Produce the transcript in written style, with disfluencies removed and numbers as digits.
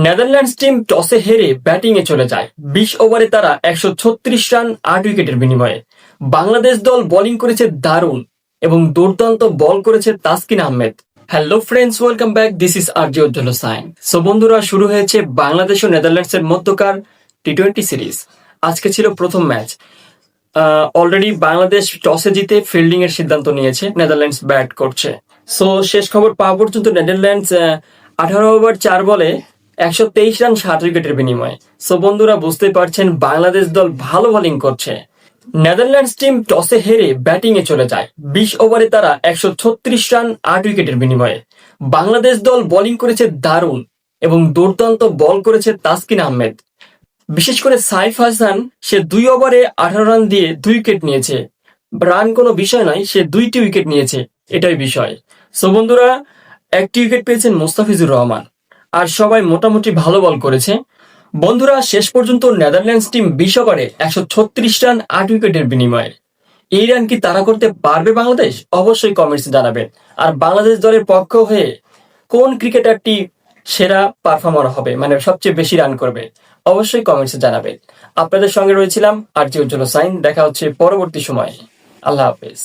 Netherlands team টসে হেরে ব্যাটিংয়ে চলে যায়। ২০ ওভারে তারা ১৩৬ রান ৮ উইকেটের বিনিময়ে। বাংলাদেশ দল বোলিং করেছে দারুণ এবং দুর্দান্ত বল করেছে Taskin Ahmed. Hello friends, welcome back. This is RJ Ujjwal Hossain. So বন্ধুরা, শুরু হয়েছে বাংলাদেশ ও নেদারল্যান্ডসের মধ্যকার টি-20 সিরিজ। আজকে ছিল প্রথম ম্যাচ। অলরেডি বাংলাদেশ টসে জিতে ফিল্ডিং এর সিদ্ধান্ত নিয়েছে, নেদারল্যান্ডস ব্যাট করছে। সো শেষ খবর পাওয়া পর্যন্ত নেদারল্যান্ডস 18 ওভার 4 বলে 123 রান 60 উইকেটের বিনিময়ে। সো বন্ধুরা, বুঝতে পারছেন বাংলাদেশ দল ভালো বোলিং করছে। নেদারল্যান্ডস টিম টসে হেরে ব্যাটিংয়ে চলে যায়। 20 ওভারে তারা 136 রান 8 উইকেটের বিনিময়ে। বাংলাদেশ দল বোলিং করেছে দারুণ এবং দুর্দান্ত বল করেছে তাসকিন আহমেদ। বিশেষ করে সাইফ হাসান, সে 2 ওভারে 18 রান দিয়ে 2 উইকেট নিয়েছে। রান কোনো বিষয় নয়, সে 2টি উইকেট নিয়েছে, এটাই বিষয়। সো বন্ধুরা, একটি উইকেট পেয়েছেন মোস্তাফিজুর রহমান, আর সবাই মোটামুটি ভালো বল করেছে। বন্ধুরা, শেষ পর্যন্ত নেদারল্যান্ডস টিম 20 ওভারে 136 রান 8 উইকেটের বিনিময়ে। এই রান কি তারা করতে পারবে বাংলাদেশ? অবশ্যই কমেন্টসে জানাবেন। আর বাংলাদেশ দলের পক্ষ হয়ে কোন ক্রিকেটারটি সেরা পারফর্মার হবে, মানে সবচেয়ে বেশি রান করবে, অবশ্যই কমেন্টসে জানাবেন। আপনাদের সঙ্গে রয়েছিলাম আরজে উজ্জ্বল হোসাইন। দেখা হচ্ছে পরবর্তী সময়ে। আল্লাহ হাফেজ।